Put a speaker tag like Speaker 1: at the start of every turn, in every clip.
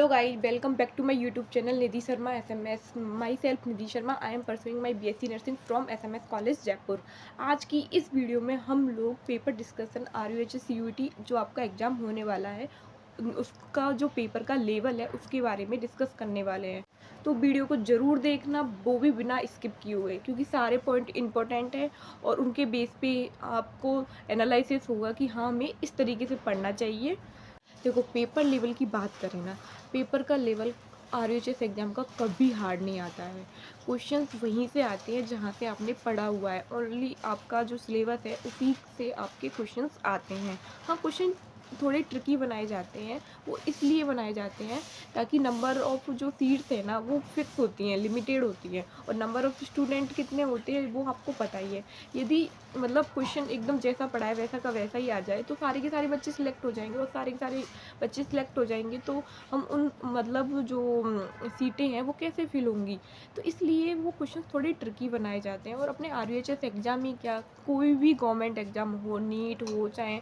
Speaker 1: Hello guys, welcome back to my YouTube channel Nidhi Sharma SMS. Myself Nidhi Sharma. I am pursuing my BSc Nursing from SMS College Jaipur. आज की इस video में हम लोग paper discussion RUHS CUET जो आपका exam होने वाला है उसका जो पेपर का लेवल है उसके बारे में डिस्कस करने वाले हैं। तो वीडियो को ज़रूर देखना, वो भी बिना स्किप किए हुए, क्योंकि सारे पॉइंट इंपॉर्टेंट हैं और उनके बेस पे आपको एनालिसिस होगा कि हाँ हमें इस तरीके से पढ़ना चाहिए। देखो, पेपर लेवल की बात करें ना, पेपर का लेवल RUHS एग्ज़ाम का कभी हार्ड नहीं आता है। क्वेश्चंस वहीं से आते हैं जहाँ से आपने पढ़ा हुआ है, ओनली आपका जो सिलेबस है उसी से आपके क्वेश्चंस आते हैं। हाँ, क्वेश्चन थोड़े ट्रिकी बनाए जाते हैं, वो इसलिए बनाए जाते हैं ताकि नंबर ऑफ़ जो सीट्स है ना वो फिक्स होती हैं, लिमिटेड होती हैं, और नंबर ऑफ़ स्टूडेंट कितने होते हैं वो आपको पता ही है। यदि मतलब क्वेश्चन एकदम जैसा पढ़ा है वैसा का वैसा ही आ जाए तो सारे के सारे बच्चे सिलेक्ट हो जाएंगे, और सारे के सारे बच्चे सिलेक्ट हो जाएंगे तो हम उन मतलब जो सीटें हैं वो कैसे फिल होंगी। तो इसलिए वो क्वेश्चन थोड़े ट्रिकी बनाए जाते हैं। और अपने RUHS एग्ज़ाम ही क्या, कोई भी गवर्नमेंट एग्ज़ाम हो, नीट हो चाहे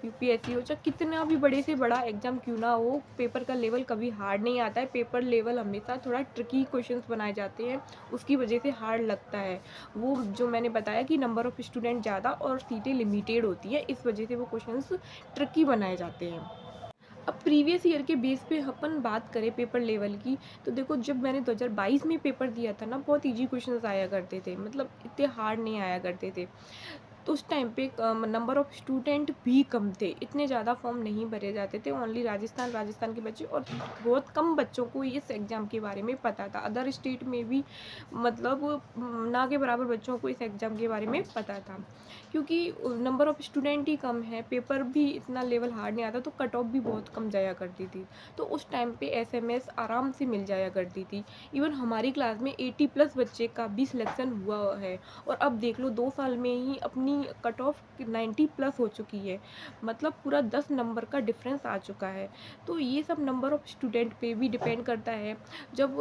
Speaker 1: UPSC हो, चाहे कितना भी बड़े से बड़ा एग्ज़ाम क्यों ना हो, पेपर का लेवल कभी हार्ड नहीं आता है। पेपर लेवल हमेशा थोड़ा ट्रिकी क्वेश्चंस बनाए जाते हैं, उसकी वजह से हार्ड लगता है। वो जो मैंने बताया कि नंबर ऑफ़ स्टूडेंट ज़्यादा और सीटें लिमिटेड होती है, इस वजह से वो क्वेश्चंस ट्रिकी बनाए जाते हैं। अब प्रीवियस ईयर के बेस पे अपन बात करें पेपर लेवल की, तो देखो, जब मैंने 2022 में पेपर दिया था ना, बहुत इजी क्वेश्चंस आया करते थे, मतलब इतने हार्ड नहीं आया करते थे। तो उस टाइम पे नंबर ऑफ़ स्टूडेंट भी कम थे, इतने ज़्यादा फॉर्म नहीं भरे जाते थे, ओनली राजस्थान के बच्चे, और बहुत कम बच्चों को इस एग्ज़ाम के बारे में पता था। अदर स्टेट में भी मतलब ना के बराबर बच्चों को इस एग्ज़ाम के बारे में पता था, क्योंकि नंबर ऑफ़ स्टूडेंट ही कम है, पेपर भी इतना लेवल हार्ड नहीं आता, तो कट ऑफ भी बहुत कम जाया करती थी। तो उस टाइम पे SMS आराम से मिल जाया करती थी। इवन हमारी क्लास में 80+ बच्चे का भी सिलेक्शन हुआ है, और अब देख लो 2 साल में ही अपनी कट ऑफ 90+ हो चुकी है, मतलब पूरा 10 नंबर का डिफरेंस आ चुका है। तो ये सब नंबर ऑफ़ स्टूडेंट पे भी डिपेंड करता है। जब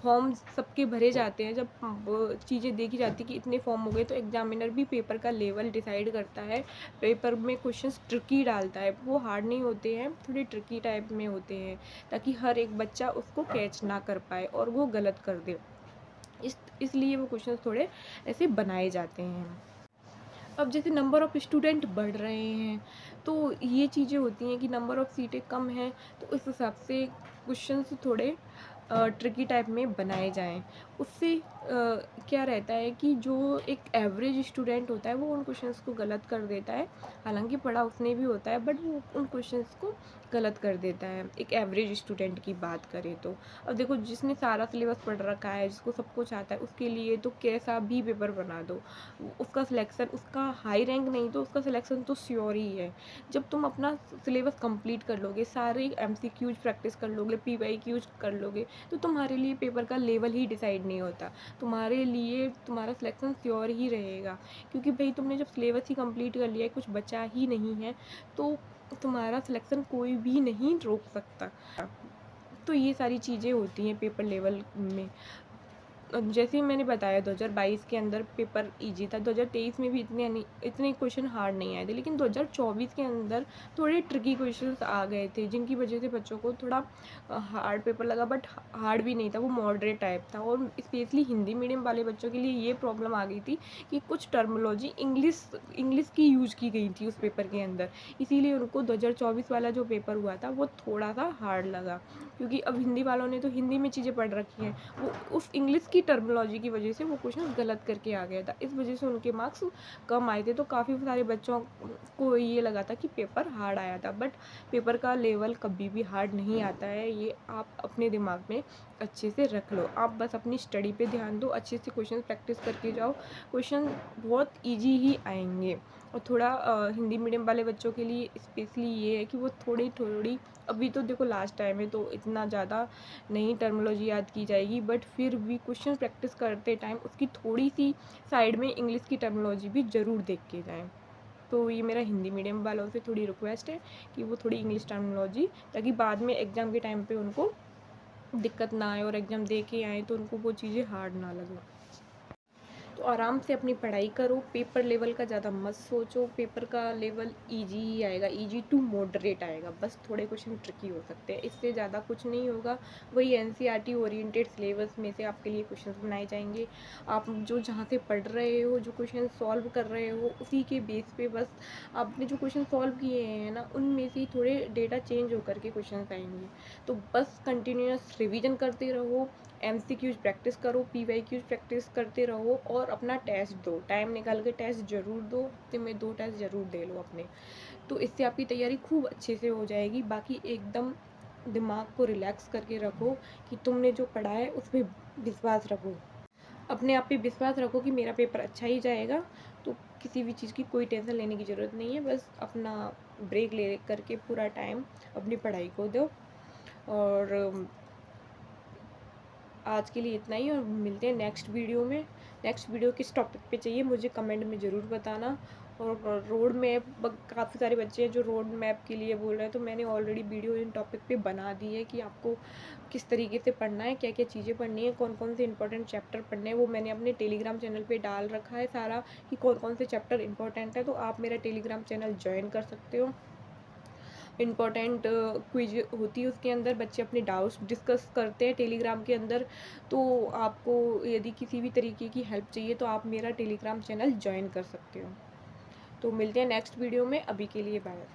Speaker 1: फॉर्म सबके भरे जाते हैं, जब चीज़ें देखी जाती है कि इतने फॉर्म हो गए, तो एग्जामिनर भी पेपर का लेवल डिसाइड करता है। पेपर में क्वेश्चंस ट्रिकी डालता है, वो हार्ड नहीं होते हैं, थोड़े ट्रिकी टाइप में होते हैं, ताकि हर एक बच्चा उसको कैच ना कर पाए और वो गलत कर दे। इसलिए वो क्वेश्चंस थोड़े ऐसे बनाए जाते हैं। अब जैसे नंबर ऑफ़ स्टूडेंट बढ़ रहे हैं, तो ये चीज़ें होती हैं कि नंबर ऑफ़ सीटें कम हैं, तो उस हिसाब से क्वेश्चंस थोड़े ट्रिकी टाइप में बनाए जाएँ। उससे क्या रहता है कि जो एक एवरेज स्टूडेंट होता है वो उन क्वेश्चंस को गलत कर देता है। हालाँकि पढ़ा उसने भी होता है, बट वो उन क्वेश्चंस को गलत कर देता है, एक एवरेज स्टूडेंट की बात करें तो। अब देखो, जिसने सारा सिलेबस पढ़ रखा है, जिसको सब कुछ आता है, उसके लिए तो कैसा भी पेपर बना दो, उसका सिलेक्शन, उसका हाई रैंक नहीं तो उसका सिलेक्शन तो श्योर ही है। जब तुम अपना सिलेबस कंप्लीट कर लोगे, सारे MCQs प्रैक्टिस कर लोगे, PYQs कर लोगे, तो तुम्हारे लिए पेपर का लेवल ही डिसाइड नहीं होता, तुम्हारे लिए तुम्हारा सिलेक्शन श्योर ही रहेगा। क्योंकि भाई, तुमने जब सिलेबस ही कंप्लीट कर लिया है, कुछ बचा ही नहीं है, तो तुम्हारा सिलेक्शन कोई भी नहीं रोक सकता। तो ये सारी चीज़ें होती हैं पेपर लेवल में। जैसे ही मैंने बताया, 2022 के अंदर पेपर इजी था, 2023 में भी इतने क्वेश्चन हार्ड नहीं आए थे, लेकिन 2024 के अंदर थोड़े ट्रिकी क्वेश्चंस आ गए थे, जिनकी वजह से बच्चों को थोड़ा हार्ड पेपर लगा, बट हार्ड भी नहीं था, वो मॉडरेट टाइप था। और स्पेशली हिंदी मीडियम वाले बच्चों के लिए ये प्रॉब्लम आ गई थी कि कुछ टर्मिनोलॉजी इंग्लिश की यूज की गई थी उस पेपर के अंदर, इसीलिए उनको 2024 वाला जो पेपर हुआ था वो थोड़ा सा हार्ड लगा। क्योंकि अब हिंदी वालों ने तो हिंदी में चीज़ें पढ़ रखी हैं, वो उस इंग्लिश की टर्मिनोलॉजी की वजह से वो क्वेश्चन गलत करके आ गया था, इस वजह से उनके मार्क्स कम आए थे। तो काफ़ी सारे बच्चों को ये लगा था कि पेपर हार्ड आया था, बट पेपर का लेवल कभी भी हार्ड नहीं आता है, ये आप अपने दिमाग में अच्छे से रख लो। आप बस अपनी स्टडी पे ध्यान दो, अच्छे से क्वेश्चन प्रैक्टिस करके जाओ, क्वेश्चन बहुत ईजी ही आएंगे। और थोड़ा हिंदी मीडियम वाले बच्चों के लिए स्पेशली ये है कि वो थोड़ी थोड़ी, अभी तो देखो लास्ट टाइम है तो इतना ज़्यादा नई टर्मिनोलॉजी याद की जाएगी, बट फिर भी क्वेश्चन प्रैक्टिस करते टाइम उसकी थोड़ी सी साइड में इंग्लिश की टर्मिनोलॉजी भी ज़रूर देख के जाएँ। तो ये मेरा हिंदी मीडियम वालों से थोड़ी रिक्वेस्ट है कि वो थोड़ी इंग्लिश टर्मिनोलॉजी, ताकि बाद में एग्ज़ाम के टाइम पे उनको दिक्कत ना आए, और एग्ज़ाम दे के आएँ तो उनको वो चीज़ें हार्ड ना लगे। तो आराम से अपनी पढ़ाई करो, पेपर लेवल का ज़्यादा मत सोचो, पेपर का लेवल ईजी ही आएगा, ईजी टू मॉडरेट आएगा, बस थोड़े क्वेश्चन ट्रिकी हो सकते हैं, इससे ज़्यादा कुछ नहीं होगा। वही एनसीईआरटी ओरिएंटेड सिलेबस में से आपके लिए क्वेश्चंस बनाए जाएंगे। आप जो जहाँ से पढ़ रहे हो, जो क्वेश्चन सॉल्व कर रहे हो, उसी के बेस पे बस आपने जो क्वेश्चन सॉल्व किए हैं ना, उनमें से थोड़े डेटा चेंज होकर के क्वेश्चन आएंगे। तो बस कंटिन्यूअस रिविजन करते रहो, एमसीक्यूज प्रैक्टिस करो, पीवाईक्यूज प्रैक्टिस करते रहो और अपना टेस्ट दो, टाइम निकाल के टेस्ट ज़रूर दो, हफ्ते में 2 टेस्ट ज़रूर दे लो अपने। तो इससे आपकी तैयारी खूब अच्छे से हो जाएगी। बाकी एकदम दिमाग को रिलैक्स करके रखो कि तुमने जो पढ़ा है उस पर विश्वास रखो, अपने आप पे विश्वास रखो कि मेरा पेपर अच्छा ही जाएगा। तो किसी भी चीज़ की कोई टेंशन लेने की ज़रूरत नहीं है, बस अपना ब्रेक ले करके पूरा टाइम अपनी पढ़ाई को दो। और आज के लिए इतना ही, और मिलते हैं नेक्स्ट वीडियो में। नेक्स्ट वीडियो किस टॉपिक पे चाहिए मुझे कमेंट में ज़रूर बताना। और रोड मैप, काफ़ी सारे बच्चे हैं जो रोड मैप के लिए बोल रहे हैं, तो मैंने ऑलरेडी वीडियो इन टॉपिक पे बना दी है कि आपको किस तरीके से पढ़ना है, क्या क्या चीज़ें पढ़नी है, कौन कौन से इंपॉर्टेंट चैप्टर पढ़ने हैं, वो मैंने अपने टेलीग्राम चैनल पे डाल रखा है सारा, कि कौन कौन से चैप्टर इंपॉर्टेंट है। तो आप मेरा टेलीग्राम चैनल ज्वाइन कर सकते हो। इम्पॉर्टेंट क्विज होती है उसके अंदर, बच्चे अपने डाउट्स डिस्कस करते हैं टेलीग्राम के अंदर। तो आपको यदि किसी भी तरीके की हेल्प चाहिए तो आप मेरा टेलीग्राम चैनल ज्वाइन कर सकते हो। तो मिलते हैं नेक्स्ट वीडियो में, अभी के लिए बाय।